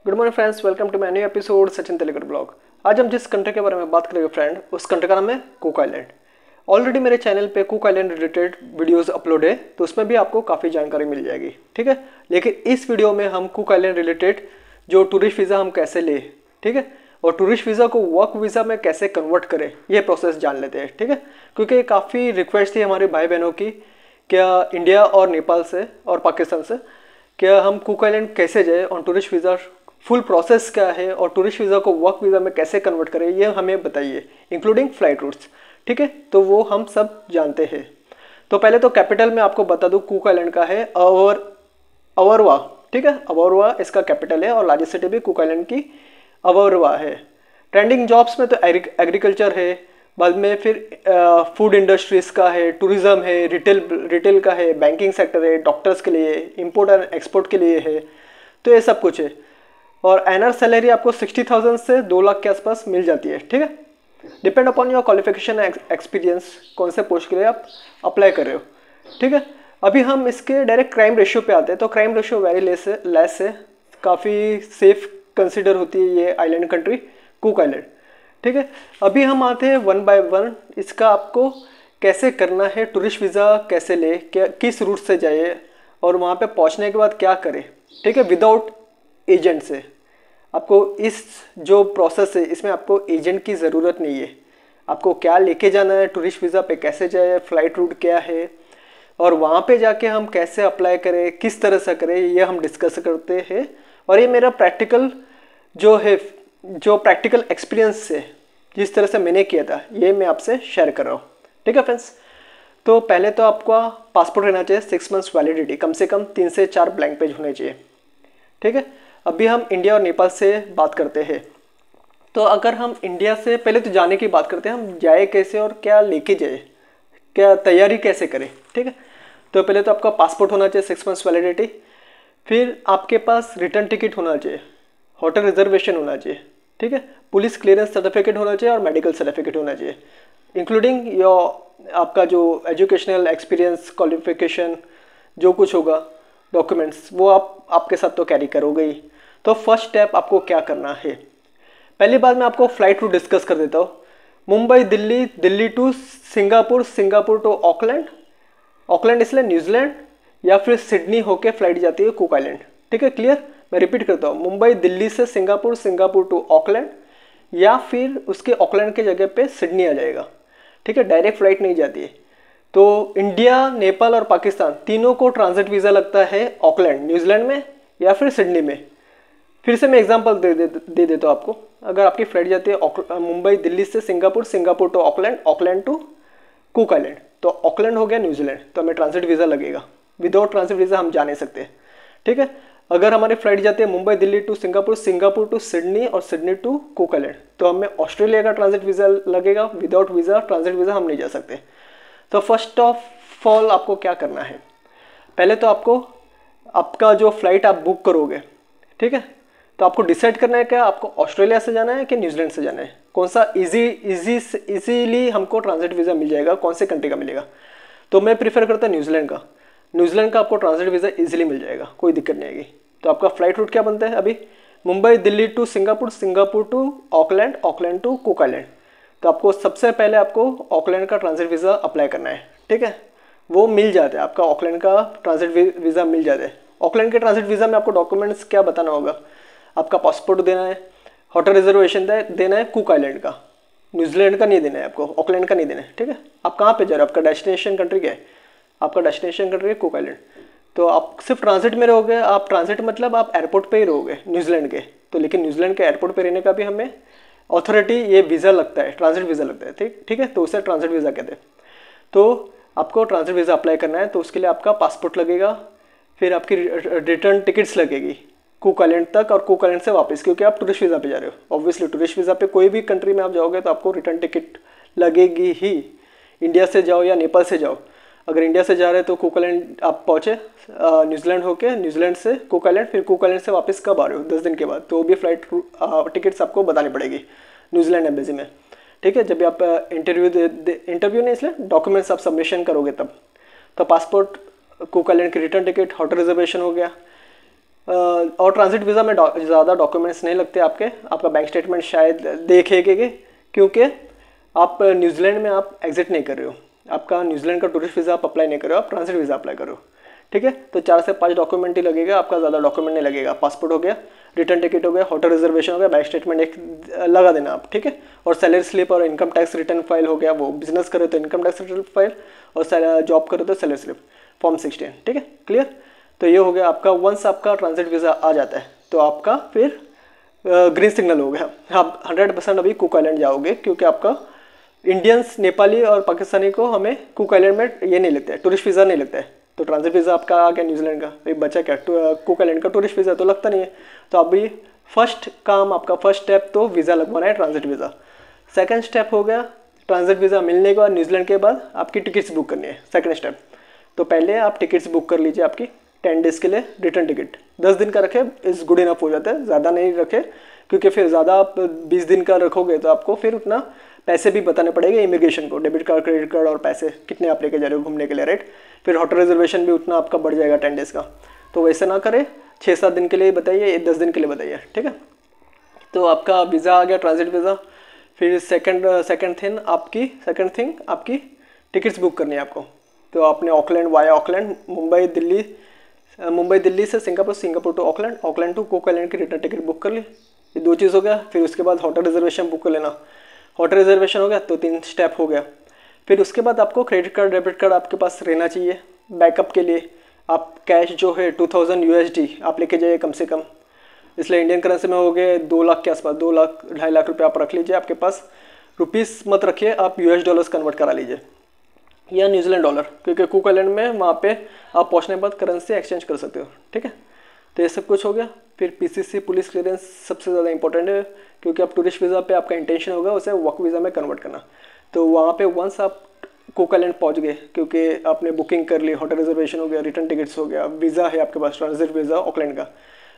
Good morning friends, welcome to my new episode Sachin Telugu blog. आज हम जिस कंट्री के बारे में बात करेंगे फ्रेंड, उस कंट्री का नाम है कुक आइलैंड। ऑलरेडी मेरे चैनल पे cook island related videos upload है, तो उसमें भी आपको काफ़ी जानकारी मिल जाएगी, ठीक है। लेकिन इस वीडियो में हम कुक आइलैंड रिलेटेड जो टूरिस्ट वीज़ा हम कैसे ले, ठीक है, और टूरिस्ट वीज़ा को वर्क वीज़ा में कैसे कन्वर्ट करें, ये प्रोसेस जान लेते हैं, ठीक है। क्योंकि काफ़ी रिक्वेस्ट थी हमारे भाई बहनों की, क्या इंडिया और नेपाल से और पाकिस्तान से, क्या हम कुक आइलैंड कैसे जाए और टूरिस्ट वीज़ा फुल प्रोसेस क्या है और टूरिस्ट वीज़ा को वर्क वीज़ा में कैसे कन्वर्ट करें, ये हमें बताइए, इंक्लूडिंग फ्लाइट रूट्स, ठीक है। तो वो हम सब जानते हैं। तो पहले तो कैपिटल में आपको बता दूँ, कुक आइलैंड का है अवरवा, ठीक है। अवरवा इसका कैपिटल है और लार्जेस्ट सिटी भी कुक आइलैंड की अवरवा है। ट्रेंडिंग जॉब्स में तो एग्रीकल्चर है, बाद में फिर फूड इंडस्ट्रीज़ का है, टूरिज़्म है, रिटेल का है, बैंकिंग सेक्टर है, डॉक्टर्स के लिए, इंपोर्ट एंड एक्सपोर्ट के लिए है, तो ये सब कुछ है। और एनर सैलरी आपको 60,000 से 2 लाख के आसपास मिल जाती है, ठीक है। Depend upon your qualification experience, कौन से पोस्ट के लिए आप अप्लाई कर रहे हो, ठीक है। अभी हम इसके डायरेक्ट क्राइम रेशियो पे आते हैं। तो क्राइम रेशियो वेरी लेस है, काफ़ी सेफ कंसिडर होती है ये आइलैंड कंट्री कुक आइलैंड, ठीक है। अभी हम आते हैं वन बाय वन, इसका आपको कैसे करना है, टूरिस्ट वीज़ा कैसे ले, क्या किस रूट से जाइए और वहाँ पे पहुँचने के बाद क्या करें, ठीक है, विदाउट एजेंट से। आपको इस जो प्रोसेस है इसमें आपको एजेंट की ज़रूरत नहीं है। आपको क्या लेके जाना है, टूरिस्ट वीज़ा पे कैसे जाए, फ्लाइट रूट क्या है और वहाँ पे जाके हम कैसे अप्लाई करें, किस तरह से करें, ये हम डिस्कस करते हैं। और ये मेरा प्रैक्टिकल जो है, जो प्रैक्टिकल एक्सपीरियंस है, जिस तरह से मैंने किया था, ये मैं आपसे शेयर कर रहा हूँ, ठीक है फ्रेंड्स। तो पहले तो आपका पासपोर्ट रहना चाहिए 6 मंथ्स वैलिडिटी, कम से कम 3 से 4 ब्लैंक पेज होने चाहिए, ठीक है। अभी हम इंडिया और नेपाल से बात करते हैं। तो अगर हम इंडिया से पहले तो जाने की बात करते हैं, हम जाए कैसे और क्या लेके जाए, क्या तैयारी कैसे करें, ठीक है। तो पहले तो आपका पासपोर्ट होना चाहिए 6 मंथ्स वैलिडिटी, फिर आपके पास रिटर्न टिकट होना चाहिए, होटल रिजर्वेशन होना चाहिए, ठीक है, पुलिस क्लियरेंस सर्टिफिकेट होना चाहिए और मेडिकल सर्टिफिकेट होना चाहिए, इंक्लूडिंग योर आपका जो एजुकेशनल एक्सपीरियंस, क्वालिफिकेशन, जो कुछ होगा डॉक्यूमेंट्स, वो आपके साथ तो कैरी करोगे ही। तो फर्स्ट स्टेप आपको क्या करना है, पहली बात मैं आपको फ्लाइट रूट डिस्कस कर देता हूँ। Mumbai Delhi, Delhi to Singapore, Singapore to Auckland, Auckland इसलिए न्यूजीलैंड, या फिर सिडनी होके फ्लाइट जाती है कुक आइलैंड, ठीक है, क्लियर। मैं रिपीट करता हूँ, मुंबई दिल्ली से सिंगापुर, सिंगापुर टू ऑकलैंड, या फिर उसके ऑकलैंड के जगह पे सिडनी आ जाएगा, ठीक है। डायरेक्ट फ्लाइट नहीं जाती है। तो इंडिया, नेपाल और पाकिस्तान तीनों को ट्रांजिट वीज़ा लगता है ऑकलैंड, न्यूजीलैंड में या फिर सिडनी में। फिर से मैं एग्जांपल दे देता हूँ आपको। अगर आपकी फ्लाइट जाती है मुंबई दिल्ली से Singapore, Singapore to Auckland, Auckland to Cook Island, तो ऑकलैंड हो गया न्यूजीलैंड, तो हमें ट्रांजिट वीज़ा लगेगा। विदाउट ट्रांजिट वीज़ा हम जा नहीं सकते, ठीक है। अगर हमारी फ्लाइट जाती है Mumbai Delhi to Singapore, Singapore to Sydney और सिडनी टू कुक आइलैंड, तो हमें ऑस्ट्रेलिया का ट्रांजिट वीज़ा लगेगा। विदाउट वीज़ा, ट्रांजिट वीज़ा हम नहीं जा सकते। तो फर्स्ट ऑफ ऑल आपको क्या करना है, पहले तो आपको आपका जो फ्लाइट आप बुक करोगे, ठीक है, तो आपको डिसाइड करना है क्या आपको ऑस्ट्रेलिया से जाना है कि न्यूजीलैंड से जाना है, कौन सा इजीली हमको ट्रांजिट वीज़ा मिल जाएगा, कौन से कंट्री का मिलेगा। तो मैं प्रीफर करता हूँ न्यूजीलैंड का। न्यूजीलैंड का आपको ट्रांजिट वीज़ा इजीली मिल जाएगा, कोई दिक्कत नहीं आएगी। तो आपका फ्लाइट रूट क्या बनता है अभी, Mumbai Delhi to Singapore, Singapore to Auckland, Auckland to Cook Island. तो आपको सबसे पहले आपको ऑकलैंड का ट्रांजिट वीज़ा अप्लाई करना है, ठीक है। वो मिल जाता है, आपका ऑकलैंड का ट्रांजिट वीज़ा मिल जाता है। ऑकलैंड के ट्रांजिट वीज़ा में आपको डॉक्यूमेंट्स क्या बताना होगा, आपका पासपोर्ट देना है, होटल रिजर्वेशन देना है कुक आइलैंड का, न्यूजीलैंड का नहीं देना है आपको, ऑकलैंड का नहीं देना है, ठीक है। आप कहाँ पे जा रहे हो, आपका डेस्टिनेशन कंट्री क्या है, आपका डेस्टिनेशन कंट्री है कुक आइलैंड। तो आप सिर्फ ट्रांजिट में रहोगे, आप ट्रांजिट मतलब आप एयरपोर्ट पे ही रहोगे न्यूजीलैंड के। तो लेकिन न्यूजीलैंड के एयरपोर्ट पे रहने का भी हमें अथॉरिटी, ये वीज़ा लगता है, ट्रांजिट वीज़ा लगता है, ठीक है। तो उसे ट्रांजिट वीज़ा कहते हैं। तो आपको ट्रांजिट वीज़ा अप्लाई करना है, तो उसके लिए आपका पासपोर्ट लगेगा, फिर आपकी रिटर्न टिकट्स लगेगी कुक आइलैंड तक और कुक आइलैंड से वापस, क्योंकि आप टूरिस्ट वीज़ा पे जा रहे हो। ऑब्वियसली टूरिस्ट वीज़ा पे कोई भी कंट्री में आप जाओगे तो आपको रिटर्न टिकट लगेगी ही, इंडिया से जाओ या नेपाल से जाओ। अगर इंडिया से जा रहे हैं तो कुक आइलैंड आप पहुँचे न्यूजीलैंड होके, न्यूजीलैंड से कुक आइलैंड, फिर कुक आइलैंड से वापस कब आ रहे हो, 10 दिन के बाद, तो वो भी फ्लाइट टिकट्स आपको बतानी पड़ेगी न्यूजीलैंड एम्बेसी में, ठीक है। जब भी आप इंटरव्यू नहीं, इसलिए डॉक्यूमेंट्स आप सबमिशन करोगे तब। तो पासपोर्ट, कुक आइलैंड की रिटर्न टिकट, होटल रिजर्वेशन हो गया, और ट्रांजिट वीज़ा में ज़्यादा डॉक्यूमेंट्स नहीं लगते आपका बैंक स्टेटमेंट शायद देखेंगे क्योंकि आप न्यूजीलैंड में आप एग्जिट नहीं कर रहे हो, आपका न्यूजीलैंड का टूरिस्ट वीज़ा आप अप्लाई नहीं कर रहे हो, आप ट्रांजिट वीज़ा अप्लाई करो। ठीक है, तो 4 से 5 डॉक्यूमेंट ही लगेगा, आपका ज़्यादा डॉक्यूमेंट नहीं लगेगा। पासपोर्ट हो गया, रिटर्न टिकट हो गया, होटल रिजर्वेशन हो गया, बैंक स्टेटमेंट एक लगा देना आप। ठीक है, और सैलरी स्लिप और इनकम टैक्स रिटर्न फाइल हो गया, वो बिजनेस करे तो इनकम टैक्स रिटर्न फाइल और जॉब करे तो सैलरी स्लिप फॉर्म 16। ठीक है, क्लियर। तो ये हो गया आपका। वंस आपका ट्रांजिट वीज़ा आ जाता है तो आपका फिर ग्रीन सिग्नल हो गया, आप 100% अभी कुक आइलैंड जाओगे, क्योंकि आपका इंडियंस, नेपाली और पाकिस्तानी को हमें कुक आइलैंड में ये नहीं लगता है, टूरिस्ट वीज़ा नहीं लगता है। तो ट्रांजिट वीज़ा आपका आ गया न्यूजीलैंड का, भाई बचा क्या, कुक आइलैंड का टूरिस्ट वीज़ा तो लगता नहीं है। तो अभी फर्स्ट काम, आपका फर्स्ट स्टेप तो वीज़ा लगवाना है, ट्रांजिट वीज़ा। सेकंड स्टेप हो गया ट्रांजिट वीज़ा मिलने के बाद न्यूजीलैंड के बाद आपकी टिकट्स बुक करनी है, सेकंड स्टेप। तो पहले आप टिकट्स बुक कर लीजिए, आपकी 10 डेज़ के लिए रिटर्न टिकट 10 दिन का रखे, इस गुड इनफ हो जाता है, ज़्यादा नहीं रखे, क्योंकि फिर ज़्यादा आप 20 दिन का रखोगे तो आपको फिर उतना पैसे भी बताने पड़ेंगे इमिग्रेशन को, डेबिट कार्ड, क्रेडिट कार्ड और पैसे कितने आप लेके जा रहे हो घूमने के लिए, राइट। फिर होटल रिजर्वेशन भी उतना आपका बढ़ जाएगा 10 डेज़ का। तो वैसे ना करें, 6-7 दिन के लिए बताइए, 10 दिन के लिए बताइए। ठीक है, तो आपका वीज़ा आ गया, ट्रांजिट वीज़ा। फिर सेकंड थिंग आपकी टिकट्स बुक करनी है आपको। तो आपने Auckland via Auckland, Mumbai Delhi से Singapore to Auckland to Cook Island की रिटर्न टिकट बुक कर ली। ये 2 चीज़ हो गया। फिर उसके बाद होटल रिजर्वेशन बुक कर लेना, होटल रिजर्वेशन हो गया तो 3 स्टेप हो गया। फिर उसके बाद आपको क्रेडिट कार्ड, डेबिट कार्ड आपके पास रहना चाहिए बैकअप के लिए। आप कैश जो है 2000 USD आप लेके जाइए कम से कम, इसलिए इंडियन करेंसी में हो गए 2 लाख के आसपास, 2 लाख 2.5 लाख रुपये आप रख लीजिए आपके पास। रुपीस मत रखिए, आप US डॉलर्स कन्वर्ट करा लीजिए या न्यूजीलैंड डॉलर, क्योंकि कुक आइलैंड में वहाँ पे आप पहुँचने के बाद करेंसी एक्सचेंज कर सकते हो। ठीक है, तो ये सब कुछ हो गया। फिर PCC पुलिस क्लियरेंस सबसे ज़्यादा इंपॉर्टेंट है, क्योंकि आप टूरिस्ट वीज़ा पे आपका इंटेंशन होगा उसे वर्क वीज़ा में कन्वर्ट करना। तो वहाँ पे वंस आप कुक आइलैंड पहुँच गए, क्योंकि आपने बुकिंग कर ली, होटल रिजर्वेशन हो गया, रिटर्न टिकट्स हो गया, वीज़ा है आपके पास ट्रांजिट वीज़ा ऑकलैंड का,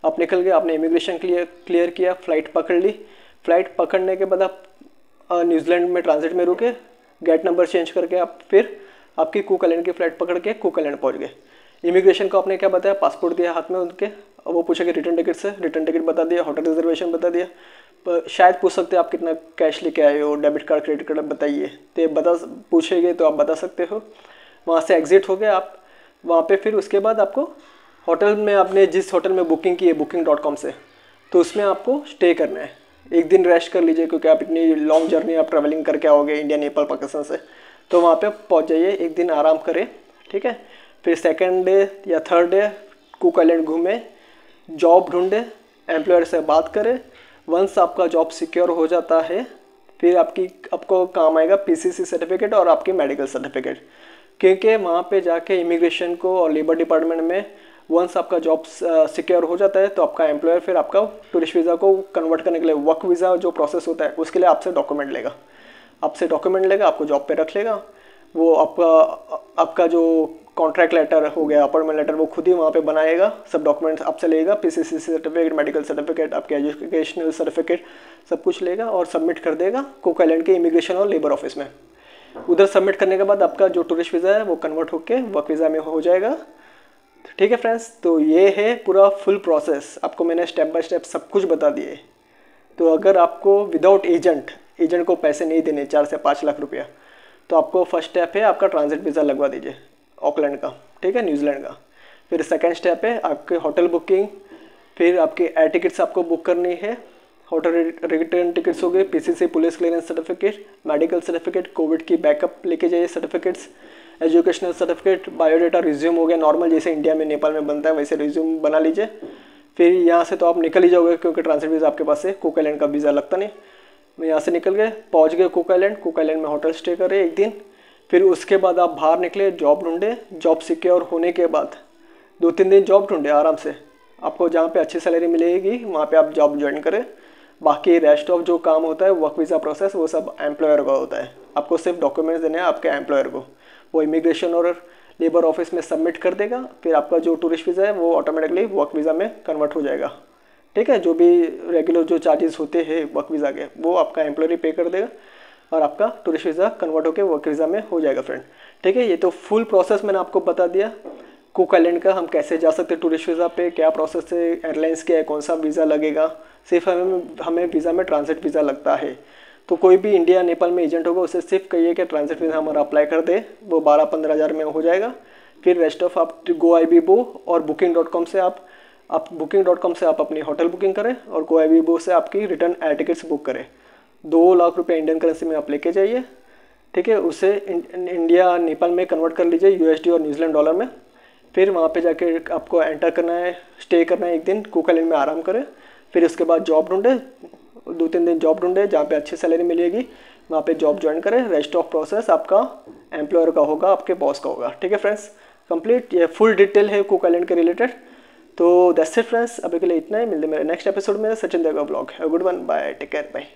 आप निकल गए, आपने इमिग्रेशन क्लियर किया, फ़्लाइट पकड़ ली। फ़्लाइट पकड़ने के बाद आप न्यूजीलैंड में ट्रांजिट में रुके, गेट नंबर चेंज करके आप फिर आपकी कुक आइलैंड की फ़्लाइट पकड़ के कुक आइलैंड पहुँच गए। इमिग्रेशन को आपने क्या बताया, पासपोर्ट दिया हाथ में उनके, वो पूछेंगे रिटर्न टिकट से, रिटर्न टिकट बता दिया, होटल रिजर्वेशन बता दिया। पर शायद पूछ सकते हैं आप कितना कैश लेके आए हो, डेबिट कार्ड, क्रेडिट कार्ड बताइए, तो पूछेंगे तो आप बता सकते हो। वहाँ से एग्जिट हो गए आप वहाँ पे। फिर उसके बाद आपको होटल में, आपने जिस होटल में बुकिंग की है booking.com से, तो उसमें आपको स्टे करना है। एक दिन रेस्ट कर लीजिए, क्योंकि आप इतनी लॉन्ग जर्नी आप ट्रैवलिंग करके आओगे इंडिया, नेपाल, पाकिस्तान से, तो वहाँ पे पहुँच जाइए, एक दिन आराम करें। ठीक है, फिर सेकंड डे या थर्ड डे कुक आइलैंड घूमें, जॉब ढूंढें, एम्प्लॉयर से बात करें। वंस आपका जॉब सिक्योर हो जाता है, फिर आपको काम आएगा PCC सर्टिफिकेट और आपकी मेडिकल सर्टिफिकेट, क्योंकि वहाँ पे जाके इमिग्रेशन को और लेबर डिपार्टमेंट में वंस आपका जॉब सिक्योर हो जाता है, तो आपका एम्प्लॉयर फिर आपका टूरिस्ट वीज़ा को कन्वर्ट करने के लिए, वर्क वीज़ा जो प्रोसेस होता है उसके लिए आपसे डॉक्यूमेंट लेगा, आपको जॉब पे रख लेगा। वो आपका जो कॉन्ट्रैक्ट लेटर हो गया, अपॉइंटमेंट लेटर, वो खुद ही वहाँ पे बनाएगा, सब डॉक्यूमेंट्स आपसे लेगा, PCC सर्टिफिकेट, मेडिकल सर्टिफिकेट, आपके एजुकेशनल सर्टिफिकेट, सब कुछ लेगा और सबमिट कर देगा कुक आइलैंड के इमिग्रेशन और लेबर ऑफिस में। उधर सबमिट करने के बाद आपका जो टूरिस्ट वीज़ा है वो कन्वर्ट होकर वर्क वीज़ा में हो जाएगा। ठीक है फ्रेंड्स, तो ये है पूरा फुल प्रोसेस, आपको मैंने स्टेप बाय स्टेप सब कुछ बता दिए। तो अगर आपको विदाउट एजेंट को पैसे नहीं देने 4 से 5 लाख रुपया, तो आपको फर्स्ट स्टेप है आपका ट्रांजिट वीज़ा लगवा दीजिए ऑकलैंड का, ठीक है, न्यूजीलैंड का। फिर सेकंड स्टेप है आपके होटल बुकिंग, फिर आपके एयर टिकट्स आपको बुक करनी है, होटल रिटर्न टिकट्स हो गए, PCC police clearance certificate, medical certificate, Covid की बैकअप लेके जाइए certificates, educational certificate, biodata, resume हो गया नॉर्मल जैसे इंडिया में नेपाल में बनता है वैसे रिज्यूम बना लीजिए। फिर यहाँ से तो आप निकल ही जाओगे, क्योंकि ट्रांजिट वीज़ा आपके पास है, कुक आइलैंड का वीज़ा लगता नहीं। मैं यहाँ से निकल गए, पहुँच गए कुक आइलैंड में होटल स्टे करे एक दिन। फिर उसके बाद आप बाहर निकले, जॉब ढूंढे, जॉब सिक्योर होने के बाद 2-3 दिन जॉब ढूंढे आराम से, आपको जहाँ पे अच्छी सैलरी मिलेगी वहाँ पे आप जॉब ज्वाइन करें। बाकी रेस्ट ऑफ जो काम होता है वर्क वीज़ा प्रोसेस वो सब एम्प्लॉयर का होता है, आपको सिर्फ डॉक्यूमेंट्स देने हैं आपके एम्प्लॉयर को, वो इमिग्रेशन और लेबर ऑफिस में सबमिट कर देगा। फिर आपका जो टूरिस्ट वीज़ा है वो ऑटोमेटिकली वर्क वीज़ा में कन्वर्ट हो जाएगा। ठीक है, जो भी रेगुलर जो चार्जेस होते हैं वर्क वीज़ा के वो आपका एम्प्लॉयर ही पे कर देगा और आपका टूरिस्ट वीज़ा कन्वर्ट होकर वर्क वीज़ा में हो जाएगा फ्रेंड। ठीक है, ये तो फुल प्रोसेस मैंने आपको बता दिया कुक आइलैंड का हम कैसे जा सकते हैं टूरिस्ट वीज़ा पे, क्या प्रोसेस है, एयरलाइंस क्या है, कौन सा वीज़ा लगेगा। सिर्फ हमें वीज़ा में ट्रांजिट वीज़ा लगता है। तो कोई भी इंडिया नेपाल में एजेंट होगा उसे सिर्फ कहिए कि ट्रांजिट वीज़ा हमारा अप्लाई कर दे, वो 12-15 हज़ार में हो जाएगा। फिर रेस्ट ऑफ आप GoIbibo और booking.com से आप booking.com से आप अपनी होटल बुकिंग करें और GoIbibo से आपकी रिटर्न एयर टिकट्स बुक करें। 2 लाख रुपये इंडियन करेंसी में आप लेके जाइए, ठीक है। उसे इंडिया नेपाल में कन्वर्ट कर लीजिए USD और न्यूजीलैंड डॉलर में। फिर वहाँ पे जाके आपको एंटर करना है, स्टे करना है, एक दिन कुक आइलैंड में आराम करें। फिर उसके बाद जॉब ढूंढे, 2-3 दिन जॉब ढूंढे जहाँ पे अच्छी सैलरी मिलेगी, वहाँ पे जॉब ज्वाइन करें। रेस्ट ऑफ प्रोसेस आपका एम्प्लॉयर का होगा, आपके बॉस का होगा, ठीक है फ्रेंड्स। कंप्लीट ये फुल डिटेल है कुक आइलैंड के रिलेटेड। तो दैट्स इट फ्रेंड्स, अभी के लिए इतना ही। मिलते हैं मेरे नेक्स्ट एपिसोड में सचिन देगा blog. Have a good one, bye, take care, bye.